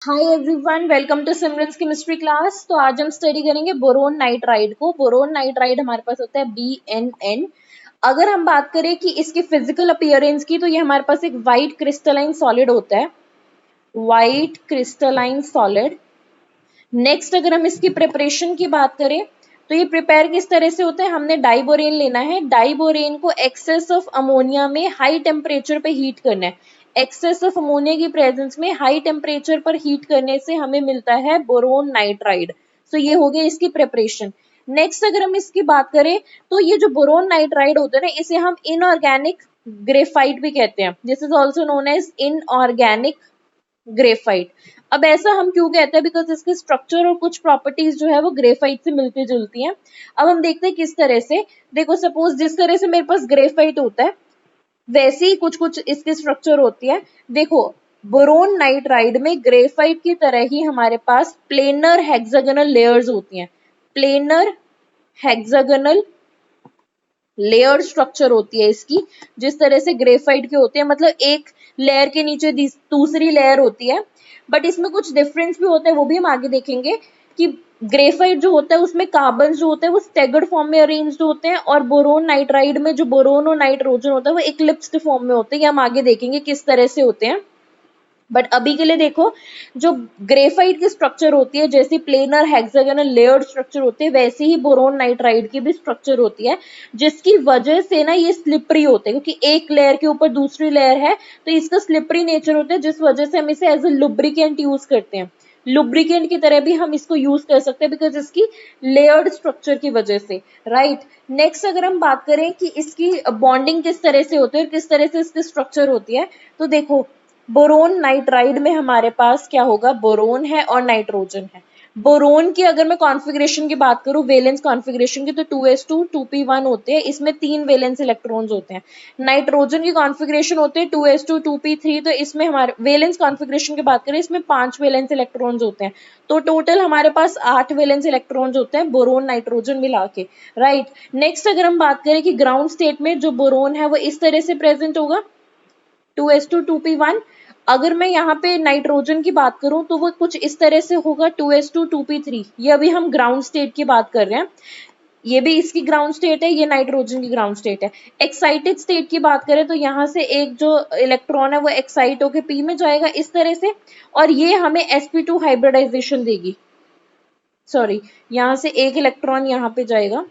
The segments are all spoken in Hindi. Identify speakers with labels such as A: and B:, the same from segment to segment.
A: Hi everyone, welcome to Simran's chemistry class. तो आज हम स्टडी करेंगे बोरोन नाइट्राइड को। बोरोन नाइट्राइड हमारे पास होता है BNN। अगर हम बात करें कि इसकी फिजिकल अपीयरेंस की, तो ये हमारे पास एक वाइट क्रिस्टलाइन सॉलिड होता है, वाइट क्रिस्टलाइन सॉलिड। नेक्स्ट अगर हम इसकी प्रिपरेशन की बात करें तो ये प्रिपेयर किस तरह से होता है, हमने डाइबोरेन लेना है। डाइबोरेन को एक्सेस ऑफ अमोनिया में हाई टेम्परेचर पे हीट करना है। एक्सेस ऑफ अमोनिया की प्रेजेंस में हाई टेम्परेचर पर हीट करने से हमें मिलता है बोरोन नाइट्राइड। सो ये हो गया इसकी प्रिपरेशन। नेक्स्ट अगर हम इसकी बात करें तो ये जो बोरोन नाइट्राइड होता है ना, इसे हम इनऑर्गेनिक ग्रेफाइट भी कहते हैं। This is also known as inorganic graphite. अब ऐसा हम क्यों कहते हैं, बिकॉज इसके स्ट्रक्चर और कुछ प्रॉपर्टीज जो है वो ग्रेफाइट से मिलती जुलती हैं। अब हम देखते हैं किस तरह से। देखो, सपोज जिस तरह से मेरे पास ग्रेफाइट होता है वैसे ही कुछ कुछ इसकी स्ट्रक्चर होती है। देखो, बोरोन नाइट्राइड में ग्रेफाइट की तरह ही हमारे पास प्लेनर हेक्सागोनल लेयर्स होती हैं। प्लेनर हेक्सागोनल लेयर स्ट्रक्चर होती है इसकी, जिस तरह से ग्रेफाइट के होते हैं। मतलब एक लेयर के नीचे दूसरी लेयर होती है, बट इसमें कुछ डिफरेंस भी होता है, वो भी हम आगे देखेंगे कि ग्रेफाइट जो होता है उसमें कार्बन जो होते हैं वो स्टेगर्ड फॉर्म में अरेंज्ड होते हैं, और बोरोन नाइट्राइड में जो बोरोन और नाइट्रोजन होता है वो इक्लिप्स्ड फॉर्म में होते हैं। ये हम आगे देखेंगे किस तरह से होते हैं। बट अभी के लिए देखो, जो ग्रेफाइट की स्ट्रक्चर होती है, जैसी प्लेनर हेक्सागोनल लेयर्ड स्ट्रक्चर होती है, वैसे ही बोरोन नाइट्राइड की भी स्ट्रक्चर होती है, जिसकी वजह से ना ये स्लिपरी होते हैं, क्योंकि एक लेयर के ऊपर दूसरी लेयर है तो इसका स्लिपरी नेचर होता है, जिस वजह से हम इसे एज ए लुब्रिकेंट यूज करते हैं। लुब्रिकेंट की तरह भी हम इसको यूज कर सकते हैं बिकॉज इसकी लेयर्ड स्ट्रक्चर की वजह से, राइट। नेक्स्ट अगर हम बात करें कि इसकी बॉन्डिंग किस तरह से होती है और किस तरह से इसकी स्ट्रक्चर होती है, तो देखो, बोरोन नाइट्राइड में हमारे पास क्या होगा, बोरोन है और नाइट्रोजन है। बोरोन की अगर मैं कॉन्फ़िगरेशन की बात करूं, वैलेंस कॉन्फ़िगरेशन की, तो 2s2 2p1 होते हैं, इसमें 3 वैलेंस इलेक्ट्रॉन्स होते हैं। नाइट्रोजन की कॉन्फ़िगरेशन होते हैं 2s2 2p3, तो इसमें हमारे वैलेंस कॉन्फ़िगरेशन की बात करें, इसमें 5 वैलेंस इलेक्ट्रॉन्स होते हैं। तो टोटल हमारे पास 8 वैलेंस इलेक्ट्रॉन्स होते हैं बोरोन नाइट्रोजन मिला के, राइट। नेक्स्ट अगर हम बात करें कि ग्राउंड स्टेट में जो बोरोन है वो इस तरह से प्रेजेंट होगा, 2s2 2p1। अगर मैं यहाँ पे नाइट्रोजन की बात करूं तो वो कुछ इस तरह से होगा, 2s2 2p3। ये अभी हम ग्राउंड स्टेट की बात कर रहे हैं, ये भी इसकी ग्राउंड स्टेट है, ये नाइट्रोजन की ग्राउंड स्टेट है। एक्साइटेड स्टेट की बात करें तो यहाँ से एक जो इलेक्ट्रॉन है वो एक्साइट होकर p में जाएगा इस तरह से, और ये हमें sp2 हाइब्रिडाइजेशन देगी। सॉरी, यहाँ से एक इलेक्ट्रॉन यहाँ पे जाएगा,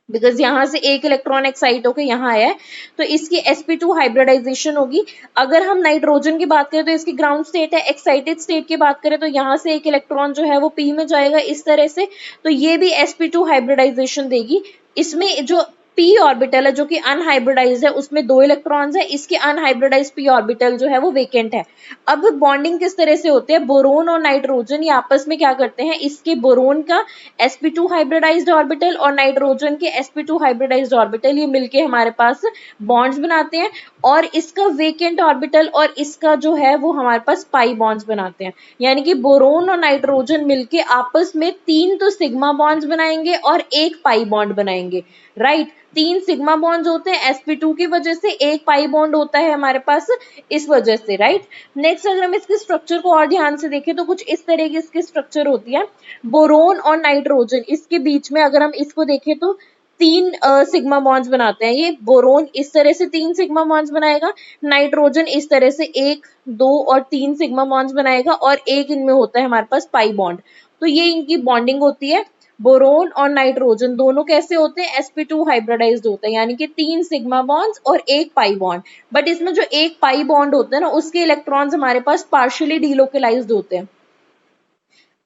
A: बिकॉज यहाँ से एक इलेक्ट्रॉन एक्साइट होकर यहाँ आया है, तो इसकी sp2 हाइब्रिडाइजेशन होगी। अगर हम नाइट्रोजन की बात करें तो इसकी ग्राउंड स्टेट है। एक्साइटेड स्टेट की बात करें तो यहाँ से एक इलेक्ट्रॉन जो है वो p में जाएगा इस तरह से, तो ये भी sp2 हाइब्रिडाइजेशन देगी। इसमें जो p ऑर्बिटल है जो कि अनहाइब्रिडाइज्ड है, उसमें 2 इलेक्ट्रॉन्स है, इसके अनहाइब्रिडाइज्ड p ऑर्बिटल जो है वो वेकेंट है। अब बॉन्डिंग किस तरह से होती है, बोरोन और नाइट्रोजन ये आपस में क्या करते हैं, इसके बोरोन का sp2 हाइब्रिडाइज्ड ऑर्बिटल और नाइट्रोजन के sp2 हाइब्रिडाइज्ड ऑर्बिटल, ये मिलके हमारे पास बॉन्ड्स बनाते हैं, और इसका वेकेंट ऑर्बिटल और इसका जो है वो हमारे पास पाई बॉन्ड्स बनाते हैं। यानी कि बोरोन और नाइट्रोजन मिलके आपस में 3 तो सिग्मा बॉन्ड्स बनाएंगे और एक पाई बॉन्ड बनाएंगे, राइट। 3 सिग्मा बॉन्ड्स होते हैं sp2 की वजह से, एक पाई बॉन्ड होता है हमारे पास इस वजह से, राइट। नेक्स्ट अगर हम इसके स्ट्रक्चर को और ध्यान से देखें तो कुछ इस तरह की इसकी स्ट्रक्चर होती है। बोरोन और नाइट्रोजन, इसके बीच में अगर हम इसको देखें तो 3 सिग्मा बॉन्ड्स बनाते हैं। ये बोरोन इस तरह से 3 सिग्मा बॉन्ड्स बनाएगा, नाइट्रोजन इस तरह से 1 2 और 3 सिग्मा बॉन्ड्स बनाएगा, और एक इनमें होता है हमारे पास पाई बॉन्ड। तो ये इनकी बॉन्डिंग होती है। बोरोन और नाइट्रोजन दोनों कैसे होते हैं, sp2 हाइब्रिडाइज्ड होता है, यानी कि 3 सिग्मा बॉन्ड्स और एक पाई बॉन्ड। बट इसमें जो एक पाई बॉन्ड होता है ना, उसके इलेक्ट्रॉन्स हमारे पास पार्शियली डीलोकलाइज्ड होते हैं,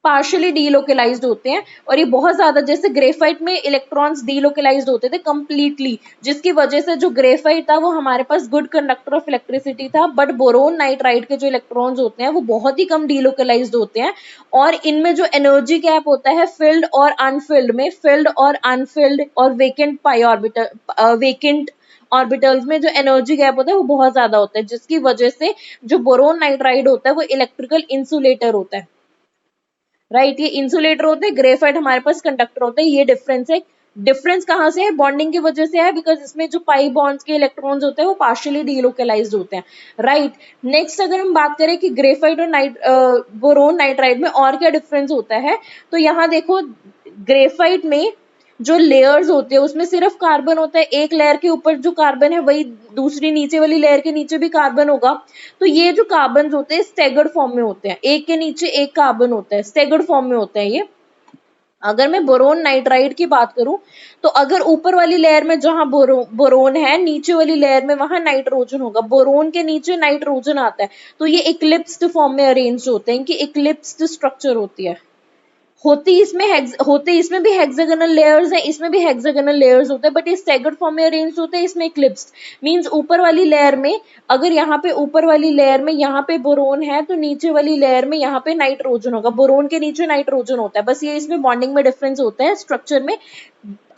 A: पार्शियली डीलोकलाइज्ड होते हैं। और ये बहुत ज्यादा, जैसे ग्रेफाइट में इलेक्ट्रॉन्स डीलोकलाइज्ड होते थे कंप्लीटली, जिसकी वजह से जो ग्रेफाइट था वो हमारे पास गुड कंडक्टर ऑफ इलेक्ट्रिसिटी था, बट बोरोन नाइट्राइड के जो इलेक्ट्रॉन्स होते हैं वो बहुत ही कम डीलोकलाइज्ड होते हैं। और इनमें जो एनर्जी गैप होता है फिल्ड और अनफिल्ड में, फिल्ड और अनफिल्ड और वेकेंट पाई ऑर्बिटल, वेकेंट ऑर्बिटल्स में जो एनर्जी गैप होता है वो बहुत ज्यादा होता है, जिसकी वजह से जो बोरोन नाइट्राइड होता है वो इलेक्ट्रिकल इंसुलेटर होता है, राइट। ये इंसुलेटर होते हैं, ग्रेफाइट हमारे पास कंडक्टर होते हैं, ये डिफरेंस है डिफरेंस कहाँ से है, बॉन्डिंग की वजह से है, बिकॉज इसमें जो पाई बॉन्ड्स के इलेक्ट्रॉन्स होते हैं वो पार्शियली डीलोकलाइज्ड होते हैं, राइट। नेक्स्ट अगर हम बात करें कि ग्रेफाइट और बोरोन नाइट्राइड में और क्या डिफरेंस होता है, तो यहाँ देखो ग्रेफाइट में जो लेयर्स होते हैं उसमें सिर्फ कार्बन होता है, एक लेयर के ऊपर जो कार्बन है वही दूसरी नीचे वाली लेयर के नीचे भी कार्बन होगा। तो ये जो कार्बन होते हैं स्टेगर्ड फॉर्म में होते हैं, एक के नीचे एक कार्बन होता है, स्टेगर्ड फॉर्म में होते हैं ये। अगर मैं बोरोन नाइट्राइड की बात करूं तो अगर ऊपर वाली लेयर में जहां बोरोन है, नीचे वाली लेयर में वहां नाइट्रोजन होगा, बोरोन के नीचे नाइट्रोजन आता है, तो ये इक्लिप्स्ड फॉर्म में अरेंज होते हैं, इनकी इक्लिप्स्ड स्ट्रक्चर होती है। होते इसमें भी हेक्सागोनल लेयर्स हैं, इसमें भी हेक्सागोनल लेयर्स होते हैं, बट ये स्टैगर्ड फॉर्म में अरेंज होते हैं, इसमें इक्लिप्स्ड मींस ऊपर वाली लेयर में, अगर यहाँ पे ऊपर वाली लेयर में यहाँ पे बोरोन है तो नीचे वाली लेयर में यहाँ पे नाइट्रोजन होगा, बोरोन के नीचे नाइट्रोजन होता है, बस ये इसमें बॉन्डिंग में डिफरेंस होता है स्ट्रक्चर में।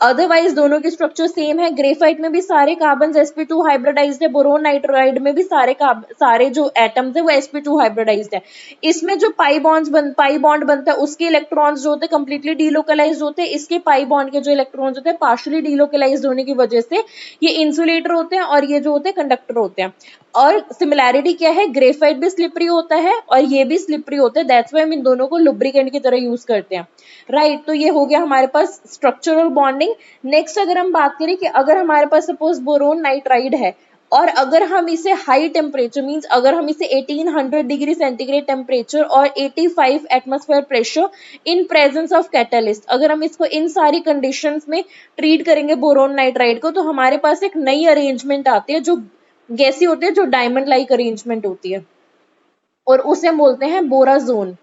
A: अदरवाइज दोनों की स्ट्रक्चर सेम है। ग्रेफाइट में भी सारे कार्बन sp2 हाइब्रिडाइज्ड है, बोरोन नाइट्राइड में भी सारे जो एटम्स है वो sp2 हाइब्रिडाइज्ड है। इसमें जो पाई बॉन्ड बनता है उसके इलेक्ट्रॉन्स जो होते हैं कंप्लीटली डीलोकलाइज्ड होते हैं, इसके पाई बॉन्ड के जो इलेक्ट्रॉन्स होते हैं पार्शियली डीलोकलाइज्ड होने की वजह से ये इंसुलेटर होते हैं और ये जो होते हैं कंडक्टर होते हैं। और सिमिलैरिटी क्या है, ग्रेफाइट भी स्लिपरी होता है और ये भी स्लिपरी होता है, दैट्स व्हाई हम इन दोनों को लुब्रिकेंट की तरह यूज करते हैं, राइट। तो ये हो गया हमारे पास स्ट्रक्चरल बॉन्डिंग। नेक्स्ट अगर हम बात करें कि अगर हमारे पास सपोज बोरोन नाइट्राइड है और अगर हम इसे हाई टेम्परेचर मींस अगर हम इसे 1800 डिग्री सेंटीग्रेड टेम्परेचर और 85 atmosphere pressure in presence of catalyst, अगर हम इसको इन सारी कंडीशंस में ट्रीट करेंगे बोरोन नाइट्राइड को, तो हमारे पास एक नई अरेंजमेंट आती है जो गैसी होती है, जो डायमंड लाइक अरेंजमेंट होती है, और उसे हम बोलते हैं बोराजोन।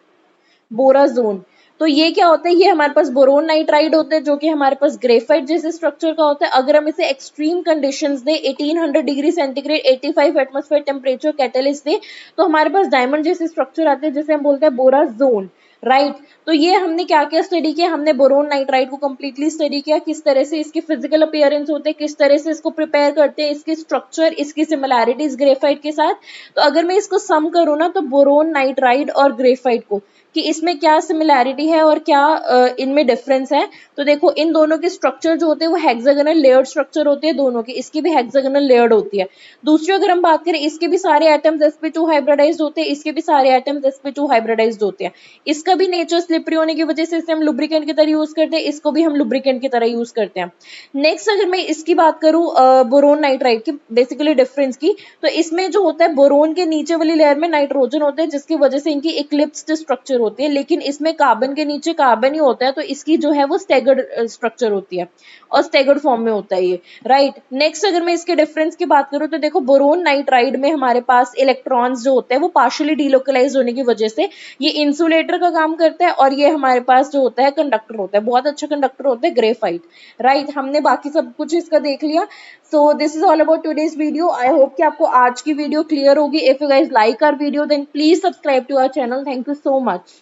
A: बोराजोन तो ये क्या होता है, ये हमारे पास बोरोन नाइट्राइड होते हैं जो कि हमारे पास ग्रेफाइट जैसे स्ट्रक्चर का होता है। अगर हम इसे एक्सट्रीम कंडीशंस दे 1800 degree centigrade 85 atmosphere temperature catalyst दे तो हमारे पास डायमंड जैसे स्ट्रक्चर आते हैं जिसे हम बोलते हैं बोराजोन, राइट। तो ये हमने क्या क्या स्टडी किया, हमने बोरोन नाइट्राइड को कंप्लीटली स्टडी किया, किस तरह से इसके फिजिकल अपीयरेंस होते हैं, किस तरह से इसको प्रिपेयर करते हैं, इसकी स्ट्रक्चर, इसकी सिमिलैरिटीज ग्रेफाइट के साथ। तो अगर मैं इसको सम करूँ ना तो बोरोन नाइट्राइड और ग्रेफाइट को कि इसमें क्या सिमिलैरिटी है और क्या इनमें डिफरेंस है, तो देखो इन दोनों के स्ट्रक्चर जो होते हैं वो हेक्सागोनल लेयर्ड स्ट्रक्चर होते हैं दोनों की, इसकी भी हेक्सागोनल लेयर्ड होती है। दूसरी अगर हम बात करें इसके भी सारे एटम्स sp2 हाइब्रिडाइज्ड होते हैं, इसके भी सारे एटम्स sp2 हाइब्रिडाइज्ड होते हैं। इसका भी नेचर स्लिपरी होने की वजह से इसे हम लुब्रिकेंट की तरह यूज करते हैं, इसको भी हम लुब्रिकेंट की तरह यूज करते हैं। नेक्स्ट अगर मैं इसकी बात करूं बोरोन नाइट्राइड की बेसिकली डिफरेंस की, तो इसमें जो होता है बोरोन के नीचे वाली लेयर में नाइट्रोजन होते हैं जिसकी वजह से इनकी इक्लिप्स्ड स्ट्रक्चर होती है, लेकिन इसमें कार्बन के नीचे कार्बन ही होता है तो इसकी जो है वो स्टैगर्ड स्ट्रक्चर होती है और स्टैगर्ड फॉर्म में होता है ये, राइट। नेक्स्ट अगर मैं इसके डिफरेंस की बात करूं तो देखो बोरोन नाइट्राइड में हमारे पास इलेक्ट्रॉन्स जो होते हैं वो पार्शियली डीलोकलाइज होने की वजह से ये इंसुलेटर का काम करता है और ये हमारे पास जो होता है कंडक्टर होता है, बहुत अच्छा कंडक्टर होता है ग्रेफाइट, राइट। हमने बाकी सब कुछ इसका देख लिया। So this is all about today's video. I hope कि आपको आज की वीडियो क्लियर होगी। If you guys like our video then please subscribe to our channel. Thank you so much.